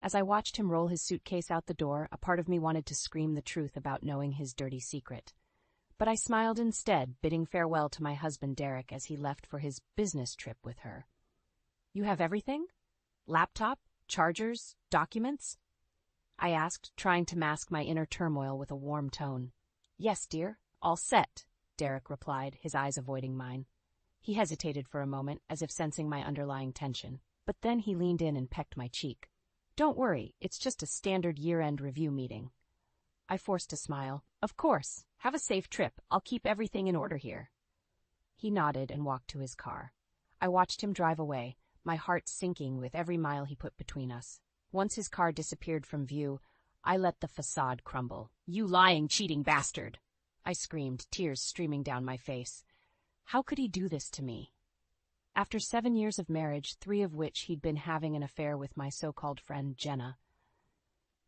As I watched him roll his suitcase out the door, a part of me wanted to scream the truth about knowing his dirty secret. But I smiled instead, bidding farewell to my husband Derek as he left for his business trip with her. "You have everything? Laptop, chargers, documents?" I asked, trying to mask my inner turmoil with a warm tone. "Yes, dear, all set," Derek replied, his eyes avoiding mine. He hesitated for a moment, as if sensing my underlying tension, but then he leaned in and pecked my cheek. "Don't worry, it's just a standard year-end review meeting." I forced a smile. "Of course. Have a safe trip. I'll keep everything in order here." He nodded and walked to his car. I watched him drive away, my heart sinking with every mile he put between us. Once his car disappeared from view, I let the facade crumble. "You lying, cheating bastard!" I screamed, tears streaming down my face. How could he do this to me? After 7 years of marriage, 3 of which he'd been having an affair with my so-called friend Jenna.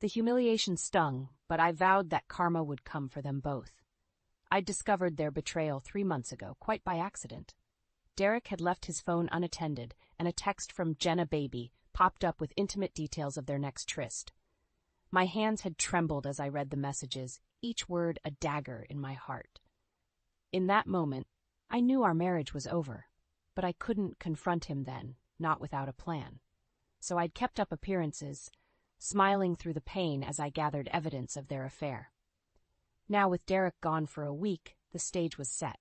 The humiliation stung, but I vowed that karma would come for them both. I'd discovered their betrayal 3 months ago, quite by accident. Derek had left his phone unattended, and a text from Jenna Baby popped up with intimate details of their next tryst. My hands had trembled as I read the messages, each word a dagger in my heart. In that moment, I knew our marriage was over, but I couldn't confront him then, not without a plan. So I'd kept up appearances, smiling through the pain as I gathered evidence of their affair. Now, with Derek gone for a week, the stage was set.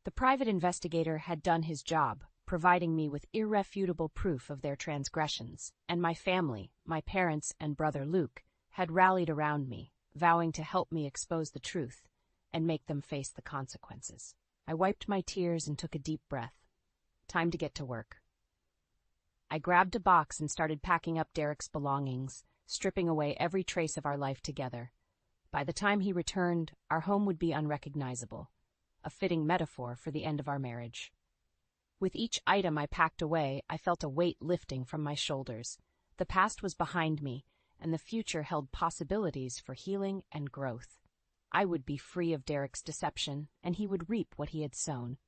The private investigator had done his job, providing me with irrefutable proof of their transgressions, and my family, my parents and brother Luke, had rallied around me, vowing to help me expose the truth and make them face the consequences. I wiped my tears and took a deep breath. Time to get to work. I grabbed a box and started packing up Derek's belongings, stripping away every trace of our life together. By the time he returned, our home would be unrecognizable, a fitting metaphor for the end of our marriage. With each item I packed away, I felt a weight lifting from my shoulders. The past was behind me, and the future held possibilities for healing and growth. I would be free of Derek's deception, and he would reap what he had sown.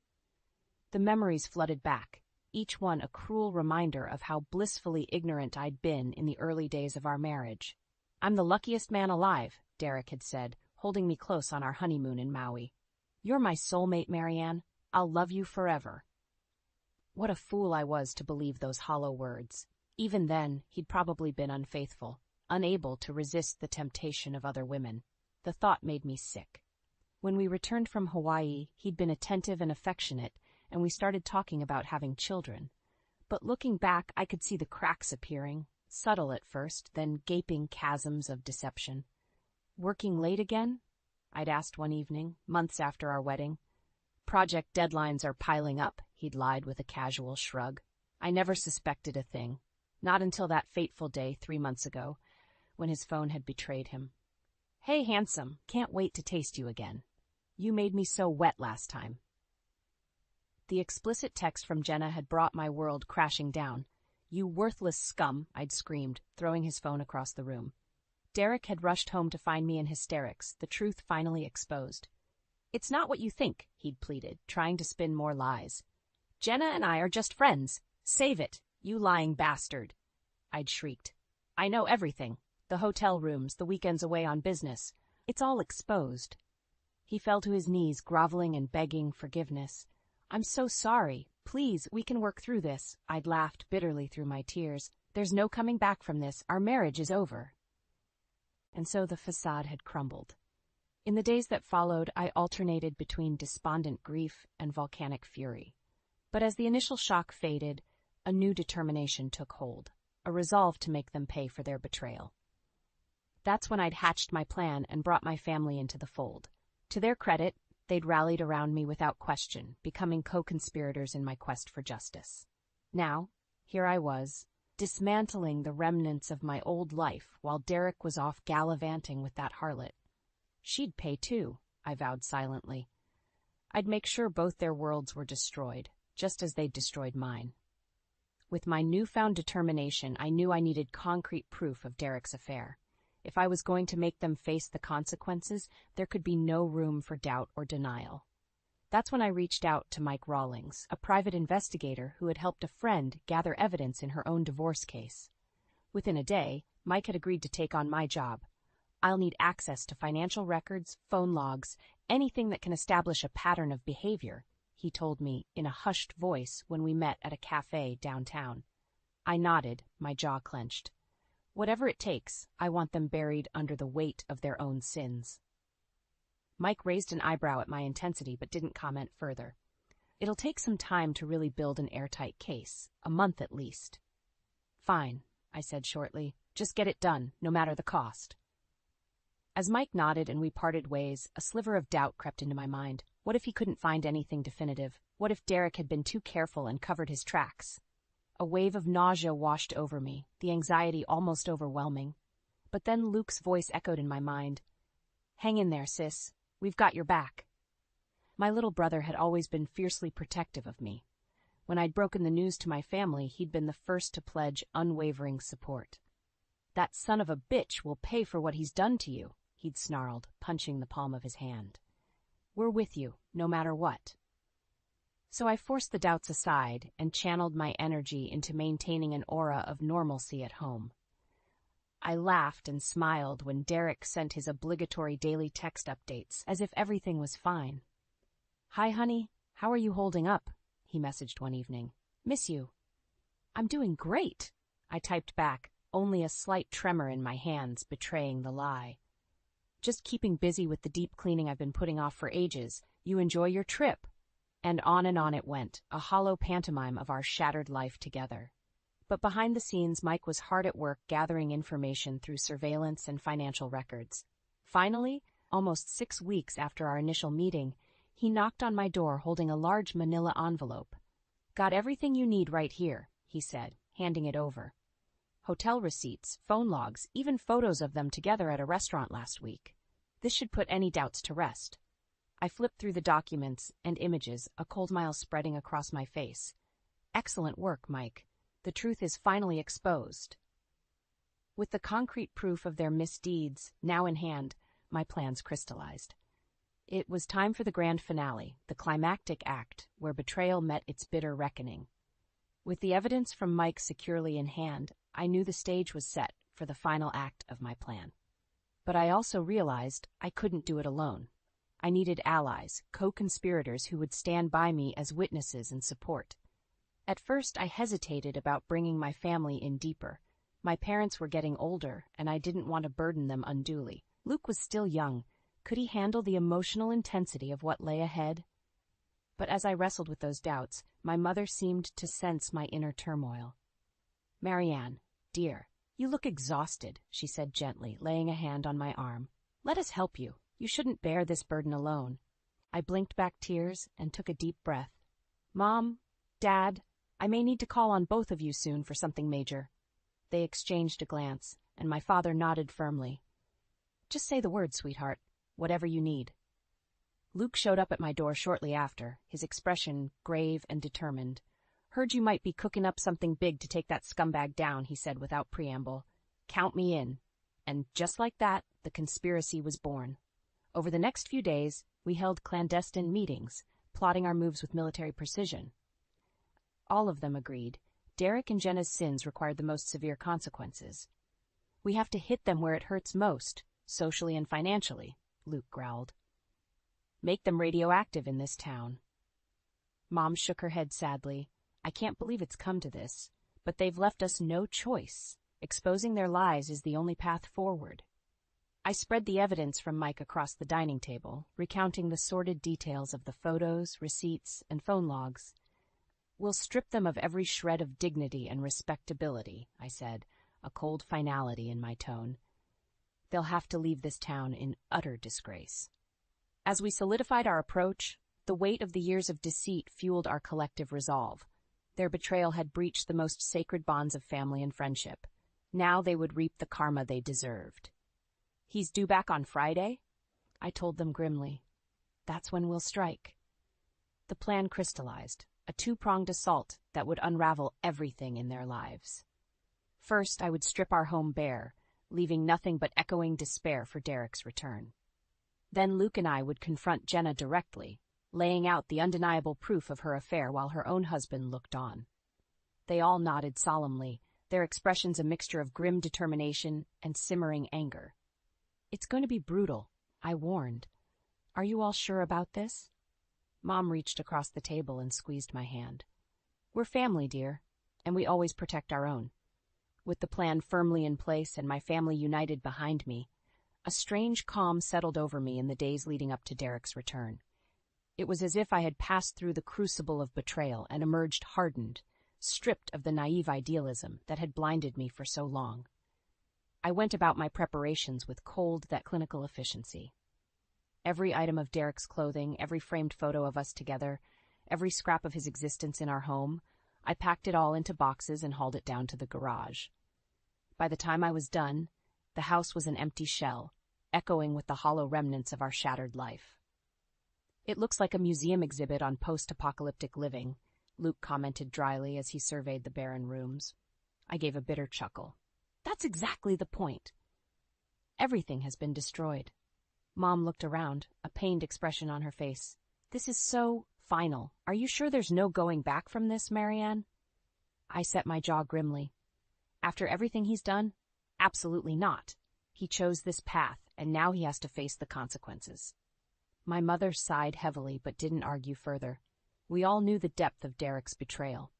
The memories flooded back, each one a cruel reminder of how blissfully ignorant I'd been in the early days of our marriage. "I'm the luckiest man alive," Derek had said, holding me close on our honeymoon in Maui. "You're my soulmate, Marianne. I'll love you forever." What a fool I was to believe those hollow words. Even then, he'd probably been unfaithful, unable to resist the temptation of other women. The thought made me sick. When we returned from Hawaii, he'd been attentive and affectionate, and we started talking about having children. But looking back, I could see the cracks appearing, subtle at first, then gaping chasms of deception. "Working late again?" I'd asked one evening, months after our wedding. "Project deadlines are piling up," he'd lied with a casual shrug. I never suspected a thing, not until that fateful day 3 months ago, when his phone had betrayed him. "Hey, handsome, can't wait to taste you again. You made me so wet last time." The explicit text from Jenna had brought my world crashing down. "You worthless scum," I'd screamed, throwing his phone across the room. Derek had rushed home to find me in hysterics, the truth finally exposed. "It's not what you think," he'd pleaded, trying to spin more lies. "Jenna and I are just friends. Save it, you lying bastard," I'd shrieked. "I know everything. The hotel rooms, the weekends away on business. It's all exposed." He fell to his knees, groveling and begging forgiveness. "I'm so sorry. Please, we can work through this." I'd laughed bitterly through my tears. "There's no coming back from this. Our marriage is over." And so the facade had crumbled. In the days that followed, I alternated between despondent grief and volcanic fury. But as the initial shock faded, a new determination took hold, a resolve to make them pay for their betrayal. That's when I'd hatched my plan and brought my family into the fold. To their credit, they'd rallied around me without question, becoming co-conspirators in my quest for justice. Now, here I was, dismantling the remnants of my old life while Derek was off gallivanting with that harlot. She'd pay too, I vowed silently. I'd make sure both their worlds were destroyed, just as they'd destroyed mine. With my newfound determination, I knew I needed concrete proof of Derek's affair. If I was going to make them face the consequences, there could be no room for doubt or denial. That's when I reached out to Mike Rawlings, a private investigator who had helped a friend gather evidence in her own divorce case. Within a day, Mike had agreed to take on my job. I'll need access to financial records, phone logs, anything that can establish a pattern of behavior, he told me in a hushed voice when we met at a cafe downtown. I nodded, my jaw clenched. Whatever it takes, I want them buried under the weight of their own sins. Mike raised an eyebrow at my intensity but didn't comment further. It'll take some time to really build an airtight case, a month at least. Fine, I said shortly. Just get it done, no matter the cost. As Mike nodded and we parted ways, a sliver of doubt crept into my mind. What if he couldn't find anything definitive? What if Derek had been too careful and covered his tracks? A wave of nausea washed over me, the anxiety almost overwhelming. But then Luke's voice echoed in my mind. Hang in there, sis. We've got your back. My little brother had always been fiercely protective of me. When I'd broken the news to my family, he'd been the first to pledge unwavering support. That son of a bitch will pay for what he's done to you, he'd snarled, punching the palm of his hand. We're with you, no matter what. So I forced the doubts aside and channeled my energy into maintaining an aura of normalcy at home. I laughed and smiled when Derek sent his obligatory daily text updates, as if everything was fine. Hi, honey. How are you holding up? He messaged one evening. Miss you. I'm doing great, I typed back, only a slight tremor in my hands betraying the lie. Just keeping busy with the deep cleaning I've been putting off for ages. You enjoy your trip. And on it went, a hollow pantomime of our shattered life together. But behind the scenes, Mike was hard at work gathering information through surveillance and financial records. Finally, almost 6 weeks after our initial meeting, he knocked on my door holding a large manila envelope. Got everything you need right here, he said, handing it over. Hotel receipts, phone logs, even photos of them together at a restaurant last week. This should put any doubts to rest. I flipped through the documents and images, a cold smile spreading across my face. Excellent work, Mike. The truth is finally exposed. With the concrete proof of their misdeeds now in hand, my plans crystallized. It was time for the grand finale, the climactic act, where betrayal met its bitter reckoning. With the evidence from Mike securely in hand, I knew the stage was set for the final act of my plan. But I also realized I couldn't do it alone. I needed allies, co-conspirators who would stand by me as witnesses and support. At first, I hesitated about bringing my family in deeper. My parents were getting older, and I didn't want to burden them unduly. Luke was still young. Could he handle the emotional intensity of what lay ahead? But as I wrestled with those doubts, my mother seemed to sense my inner turmoil. Marianne, dear, you look exhausted, she said gently, laying a hand on my arm. Let us help you. You shouldn't bear this burden alone. I blinked back tears and took a deep breath. Mom, Dad, I may need to call on both of you soon for something major. They exchanged a glance, and my father nodded firmly. Just say the word, sweetheart. Whatever you need. Luke showed up at my door shortly after, his expression grave and determined. Heard you might be cooking up something big to take that scumbag down, he said without preamble. Count me in. And just like that, the conspiracy was born. Over the next few days, we held clandestine meetings, plotting our moves with military precision. All of them agreed. Derek and Jenna's sins required the most severe consequences. We have to hit them where it hurts most, socially and financially, Luke growled. Make them radioactive in this town. Mom shook her head sadly. I can't believe it's come to this, but they've left us no choice. Exposing their lies is the only path forward. I spread the evidence from Mike across the dining table, recounting the sordid details of the photos, receipts, and phone logs. We'll strip them of every shred of dignity and respectability, I said, a cold finality in my tone. They'll have to leave this town in utter disgrace. As we solidified our approach, the weight of the years of deceit fueled our collective resolve. Their betrayal had breached the most sacred bonds of family and friendship. Now they would reap the karma they deserved. He's due back on Friday? I told them grimly. That's when we'll strike. The plan crystallized, a two-pronged assault that would unravel everything in their lives. First, I would strip our home bare, leaving nothing but echoing despair for Derek's return. Then Luke and I would confront Jenna directly, laying out the undeniable proof of her affair while her own husband looked on. They all nodded solemnly, their expressions a mixture of grim determination and simmering anger. "It's going to be brutal," I warned. "Are you all sure about this?" Mom reached across the table and squeezed my hand. "We're family, dear, and we always protect our own." With the plan firmly in place and my family united behind me, a strange calm settled over me in the days leading up to Derek's return. It was as if I had passed through the crucible of betrayal and emerged hardened, stripped of the naive idealism that had blinded me for so long. I went about my preparations with cold that clinical efficiency. Every item of Derek's clothing, every framed photo of us together, every scrap of his existence in our home, I packed it all into boxes and hauled it down to the garage. By the time I was done, the house was an empty shell, echoing with the hollow remnants of our shattered life. "It looks like a museum exhibit on post-apocalyptic living," Luke commented dryly as he surveyed the barren rooms. I gave a bitter chuckle. "That's exactly the point. Everything has been destroyed." Mom looked around, a pained expression on her face. "This is so final. Are you sure there's no going back from this, Marianne?" I set my jaw grimly. "After everything he's done? Absolutely not. He chose this path, and now he has to face the consequences." My mother sighed heavily but didn't argue further. We all knew the depth of Derek's betrayal.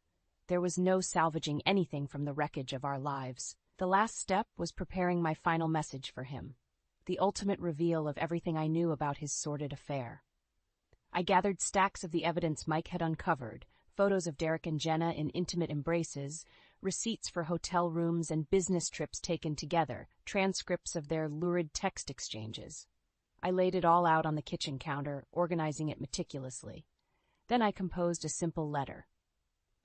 There was no salvaging anything from the wreckage of our lives. The last step was preparing my final message for him, the ultimate reveal of everything I knew about his sordid affair. I gathered stacks of the evidence Mike had uncovered, photos of Derek and Jenna in intimate embraces, receipts for hotel rooms and business trips taken together, transcripts of their lurid text exchanges. I laid it all out on the kitchen counter, organizing it meticulously. Then I composed a simple letter.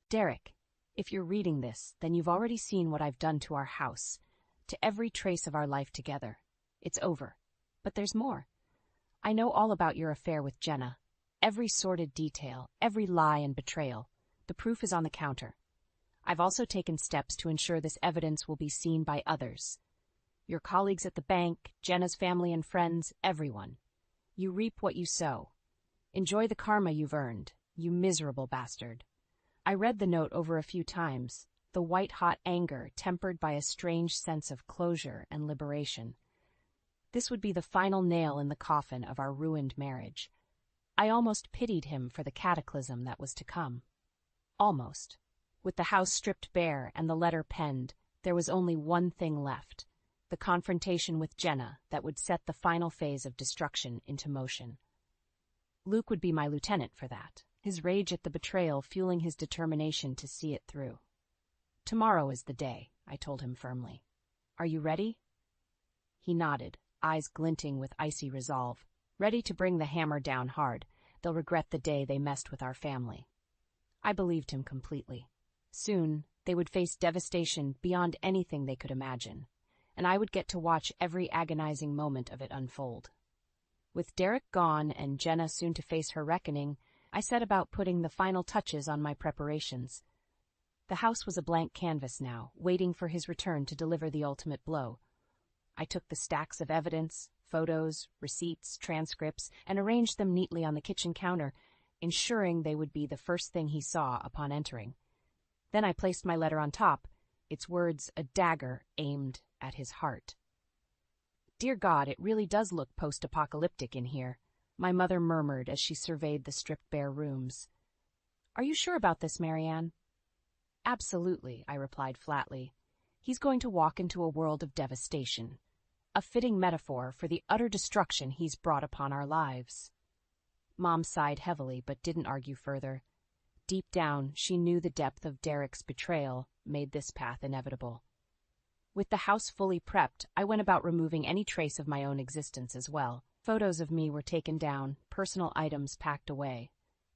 "Derek, if you're reading this, then you've already seen what I've done to our house, to every trace of our life together. It's over. But there's more. I know all about your affair with Jenna. Every sordid detail, every lie and betrayal. The proof is on the counter. I've also taken steps to ensure this evidence will be seen by others. Your colleagues at the bank, Jenna's family and friends, everyone. You reap what you sow. Enjoy the karma you've earned, you miserable bastard." I read the note over a few times, the white-hot anger tempered by a strange sense of closure and liberation. This would be the final nail in the coffin of our ruined marriage. I almost pitied him for the cataclysm that was to come. Almost. With the house stripped bare and the letter penned, there was only one thing left, the confrontation with Jenna that would set the final phase of destruction into motion. Luke would be my lieutenant for that, his rage at the betrayal fueling his determination to see it through. "Tomorrow is the day," I told him firmly. "Are you ready?" He nodded, eyes glinting with icy resolve, ready to bring the hammer down hard. They'll regret the day they messed with our family. I believed him completely. Soon, they would face devastation beyond anything they could imagine, and I would get to watch every agonizing moment of it unfold. With Derek gone and Jenna soon to face her reckoning, I set about putting the final touches on my preparations. The house was a blank canvas now, waiting for his return to deliver the ultimate blow. I took the stacks of evidence, photos, receipts, transcripts, and arranged them neatly on the kitchen counter, ensuring they would be the first thing he saw upon entering. Then I placed my letter on top, its words a dagger aimed at his heart. "Dear God, it really does look post-apocalyptic in here," my mother murmured as she surveyed the stripped-bare rooms. "Are you sure about this, Marianne?" "Absolutely," I replied flatly. "He's going to walk into a world of devastation, a fitting metaphor for the utter destruction he's brought upon our lives." Mom sighed heavily but didn't argue further. Deep down, she knew the depth of Derek's betrayal made this path inevitable. With the house fully prepped, I went about removing any trace of my own existence as well. Photos of me were taken down, personal items packed away.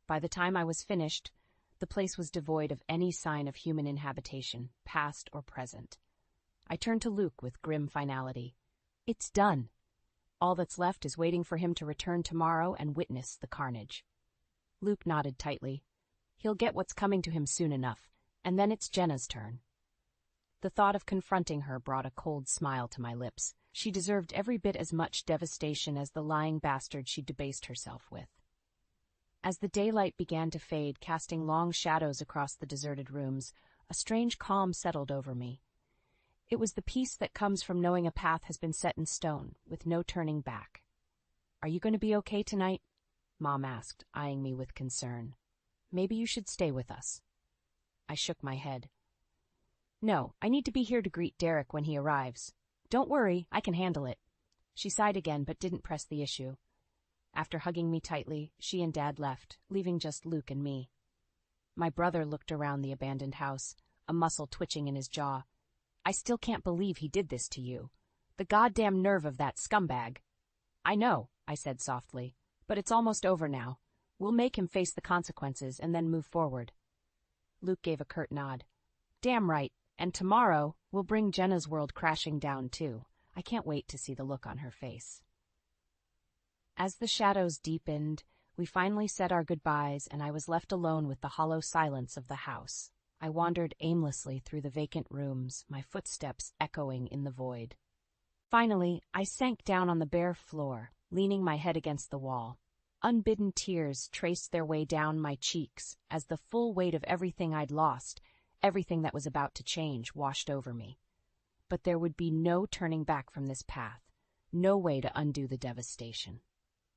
By the time I was finished, the place was devoid of any sign of human inhabitation, past or present. I turned to Luke with grim finality. "It's done. All that's left is waiting for him to return tomorrow and witness the carnage." Luke nodded tightly. "He'll get what's coming to him soon enough, and then it's Jenna's turn." The thought of confronting her brought a cold smile to my lips. She deserved every bit as much devastation as the lying bastard she'd debased herself with. As the daylight began to fade, casting long shadows across the deserted rooms, A strange calm settled over me. It was the peace that comes from knowing a path has been set in stone, with no turning back. "Are you going to be okay tonight?" Mom asked, eyeing me with concern. "Maybe you should stay with us." I shook my head. "No, I need to be here to greet Derek when he arrives. Don't worry, I can handle it." She sighed again but didn't press the issue. After hugging me tightly, she and Dad left, leaving just Luke and me. My brother looked around the abandoned house, a muscle twitching in his jaw. "I still can't believe he did this to you. The goddamn nerve of that scumbag." "I know," I said softly, "but it's almost over now. We'll make him face the consequences and then move forward." Luke gave a curt nod. "Damn right, and tomorrow we'll bring Jenna's world crashing down too. I can't wait to see the look on her face." As the shadows deepened, we finally said our goodbyes and I was left alone with the hollow silence of the house. I wandered aimlessly through the vacant rooms, my footsteps echoing in the void. Finally, I sank down on the bare floor, leaning my head against the wall. Unbidden tears traced their way down my cheeks as the full weight of everything I'd lost, everything that was about to change, washed over me. But there would be no turning back from this path, no way to undo the devastation.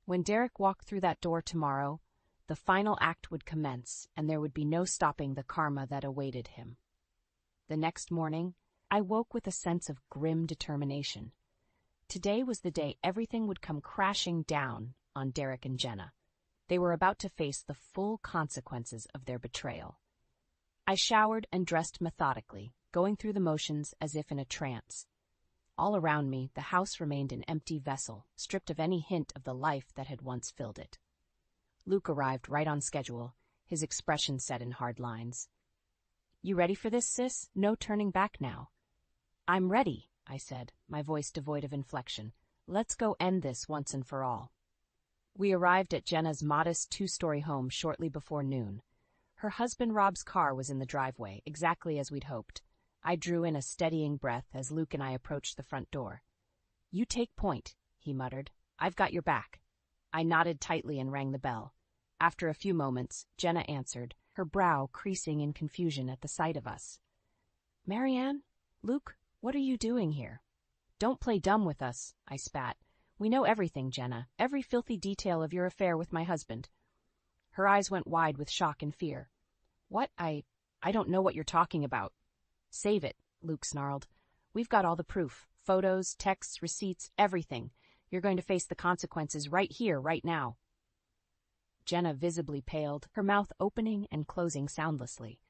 When Derek walked through that door tomorrow, the final act would commence, and there would be no stopping the karma that awaited him. The next morning, I woke with a sense of grim determination. Today was the day everything would come crashing down on Derek and Jenna. They were about to face the full consequences of their betrayal. I showered and dressed methodically, going through the motions as if in a trance. All around me, the house remained an empty vessel, stripped of any hint of the life that had once filled it. Luke arrived right on schedule, his expression set in hard lines. "You ready for this, sis? No turning back now." "I'm ready," I said, my voice devoid of inflection. "Let's go end this once and for all." We arrived at Jenna's modest two-story home shortly before noon. Her husband Rob's car was in the driveway, exactly as we'd hoped. I drew in a steadying breath as Luke and I approached the front door. "You take point," he muttered. "I've got your back." I nodded tightly and rang the bell. After a few moments, Jenna answered, her brow creasing in confusion at the sight of us. "Marianne? Luke, what are you doing here?" "Don't play dumb with us," I spat. "We know everything, Jenna, every filthy detail of your affair with my husband." Her eyes went wide with shock and fear. "What? I don't know what you're talking about." "Save it," Luke snarled. "We've got all the proof. Photos, texts, receipts, everything. You're going to face the consequences right here, right now." Jenna visibly paled, her mouth opening and closing soundlessly.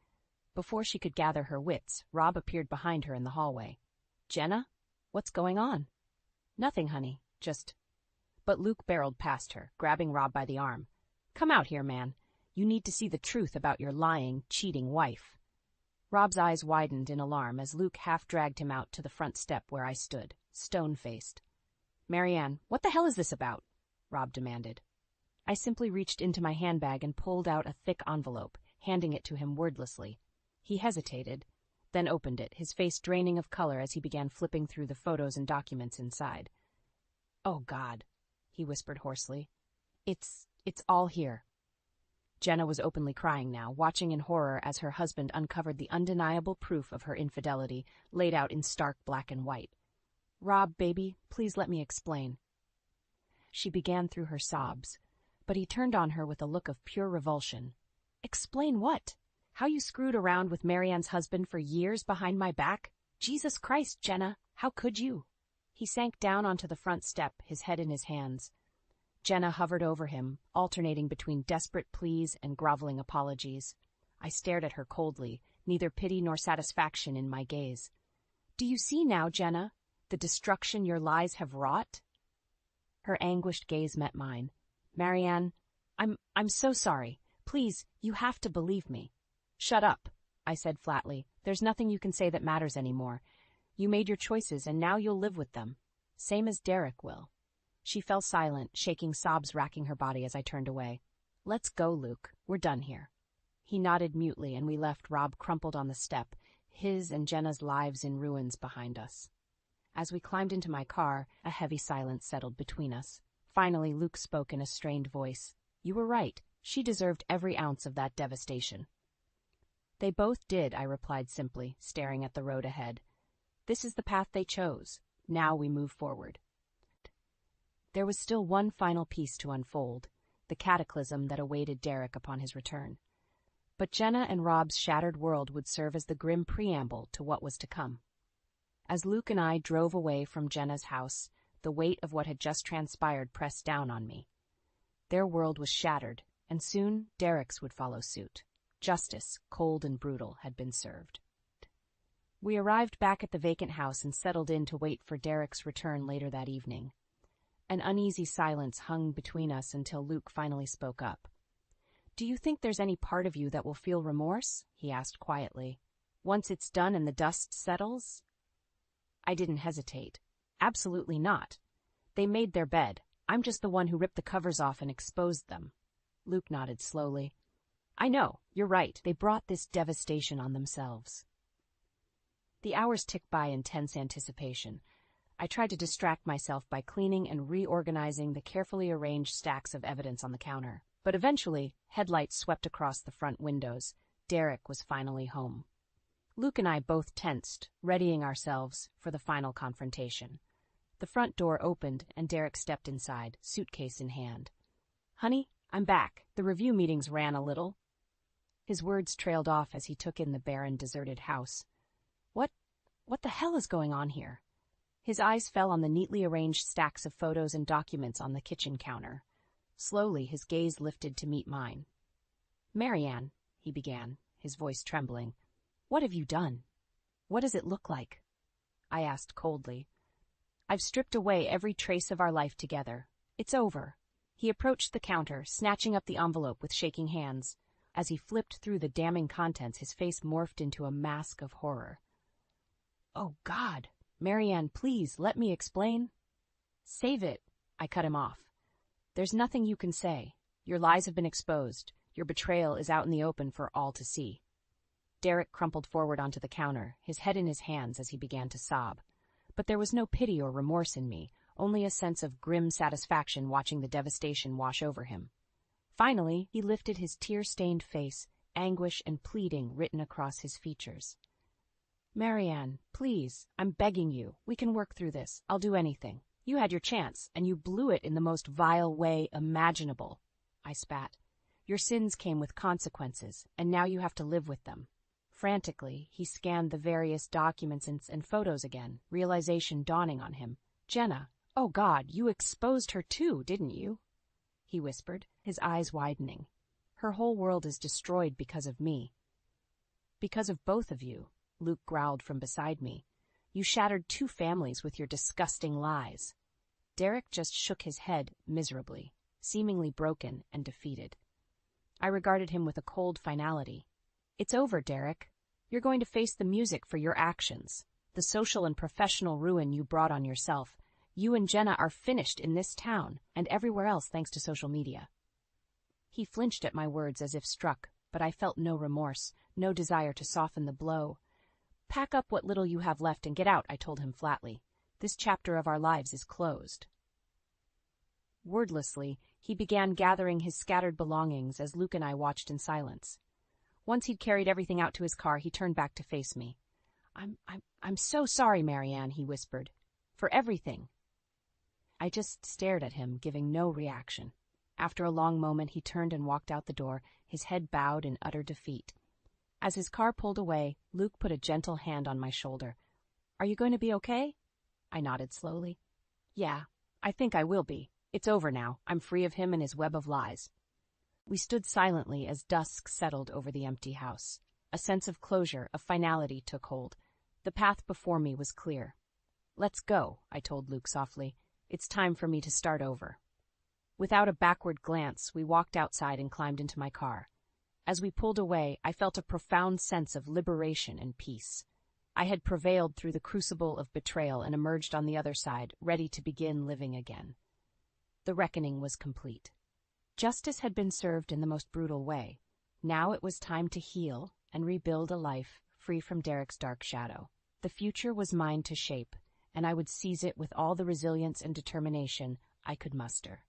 Before she could gather her wits, Rob appeared behind her in the hallway. "Jenna? What's going on?" "Nothing, honey. Just—" But Luke barreled past her, grabbing Rob by the arm. "Come out here, man. You need to see the truth about your lying, cheating wife." Rob's eyes widened in alarm as Luke half-dragged him out to the front step where I stood, stone-faced. "Marianne, what the hell is this about?" Rob demanded. I simply reached into my handbag and pulled out a thick envelope, handing it to him wordlessly. He hesitated, then opened it, his face draining of color as he began flipping through the photos and documents inside. "Oh, God," he whispered hoarsely. It's all here." Jenna was openly crying now, watching in horror as her husband uncovered the undeniable proof of her infidelity, laid out in stark black and white. "Rob, baby, please let me explain." She began through her sobs, but he turned on her with a look of pure revulsion. "Explain what? How you screwed around with Marianne's husband for years behind my back? Jesus Christ, Jenna, how could you?" He sank down onto the front step, his head in his hands. Jenna hovered over him, alternating between desperate pleas and groveling apologies. I stared at her coldly, neither pity nor satisfaction in my gaze. "Do you see now, Jenna, the destruction your lies have wrought?" Her anguished gaze met mine. "Marianne, I'm so sorry. Please, you have to believe me." "Shut up," I said flatly. "There's nothing you can say that matters anymore. You made your choices, and now you'll live with them. Same as Derek will." She fell silent, shaking sobs racking her body as I turned away. "Let's go, Luke. We're done here." He nodded mutely, and we left Rob crumpled on the step, his and Jenna's lives in ruins behind us. As we climbed into my car, a heavy silence settled between us. Finally, Luke spoke in a strained voice. "You were right. She deserved every ounce of that devastation." They both did, I replied simply, staring at the road ahead. This is the path they chose. Now we move forward. There was still one final piece to unfold, the cataclysm that awaited Derek upon his return. But Jenna and Rob's shattered world would serve as the grim preamble to what was to come. As Luke and I drove away from Jenna's house, the weight of what had just transpired pressed down on me. Their world was shattered, and soon Derek's would follow suit. Justice, cold and brutal, had been served. We arrived back at the vacant house and settled in to wait for Derek's return later that evening. An uneasy silence hung between us until Luke finally spoke up. "Do you think there's any part of you that will feel remorse?" he asked quietly. "Once it's done and the dust settles?" I didn't hesitate. Absolutely not. They made their bed. I'm just the one who ripped the covers off and exposed them. Luke nodded slowly. I know, you're right. They brought this devastation on themselves. The hours ticked by in tense anticipation. I tried to distract myself by cleaning and reorganizing the carefully arranged stacks of evidence on the counter. But eventually, headlights swept across the front windows. Derek was finally home. Luke and I both tensed, readying ourselves for the final confrontation. The front door opened and Derek stepped inside, suitcase in hand. "Honey, I'm back. The review meetings ran a little." His words trailed off as he took in the barren, deserted house. What the hell is going on here? His eyes fell on the neatly arranged stacks of photos and documents on the kitchen counter. Slowly, his gaze lifted to meet mine. "Marianne," he began, his voice trembling, "what have you done? What does it look like?" I asked coldly. "I've stripped away every trace of our life together. It's over." He approached the counter, snatching up the envelope with shaking hands. As he flipped through the damning contents, his face morphed into a mask of horror. "Oh, God! Marianne, please, let me explain." "Save it," I cut him off. "There's nothing you can say. Your lies have been exposed. Your betrayal is out in the open for all to see." Derek crumpled forward onto the counter, his head in his hands as he began to sob. But there was no pity or remorse in me, only a sense of grim satisfaction watching the devastation wash over him. Finally, he lifted his tear-stained face, anguish and pleading written across his features. "Marianne, please, I'm begging you. We can work through this. I'll do anything. You had your chance, and you blew it in the most vile way imaginable." I spat. "Your sins came with consequences, and now you have to live with them." Frantically, he scanned the various documents and photos again, realization dawning on him. "Jenna, oh God, you exposed her too, didn't you?" he whispered, his eyes widening. "Her whole world is destroyed because of me." "Because of both of you," Luke growled from beside me. "You shattered 2 families with your disgusting lies." Derek just shook his head miserably, seemingly broken and defeated. I regarded him with a cold finality. "It's over, Derek. You're going to face the music for your actions, the social and professional ruin you brought on yourself. You and Jenna are finished in this town and everywhere else thanks to social media." He flinched at my words as if struck, but I felt no remorse, no desire to soften the blow. "Pack up what little you have left and get out," I told him flatly. "This chapter of our lives is closed." Wordlessly, he began gathering his scattered belongings as Luke and I watched in silence. Once he'd carried everything out to his car, he turned back to face me. I'm so sorry, Marianne," he whispered. "For everything." I just stared at him, giving no reaction. After a long moment, he turned and walked out the door, his head bowed in utter defeat. As his car pulled away, Luke put a gentle hand on my shoulder. "Are you going to be okay?" I nodded slowly. "Yeah, I think I will be. It's over now. I'm free of him and his web of lies." We stood silently as dusk settled over the empty house. A sense of closure, of finality took hold. The path before me was clear. "Let's go," I told Luke softly. "It's time for me to start over." Without a backward glance, we walked outside and climbed into my car. As we pulled away, I felt a profound sense of liberation and peace. I had prevailed through the crucible of betrayal and emerged on the other side, ready to begin living again. The reckoning was complete. Justice had been served in the most brutal way. Now it was time to heal and rebuild a life free from Derek's dark shadow. The future was mine to shape, and I would seize it with all the resilience and determination I could muster.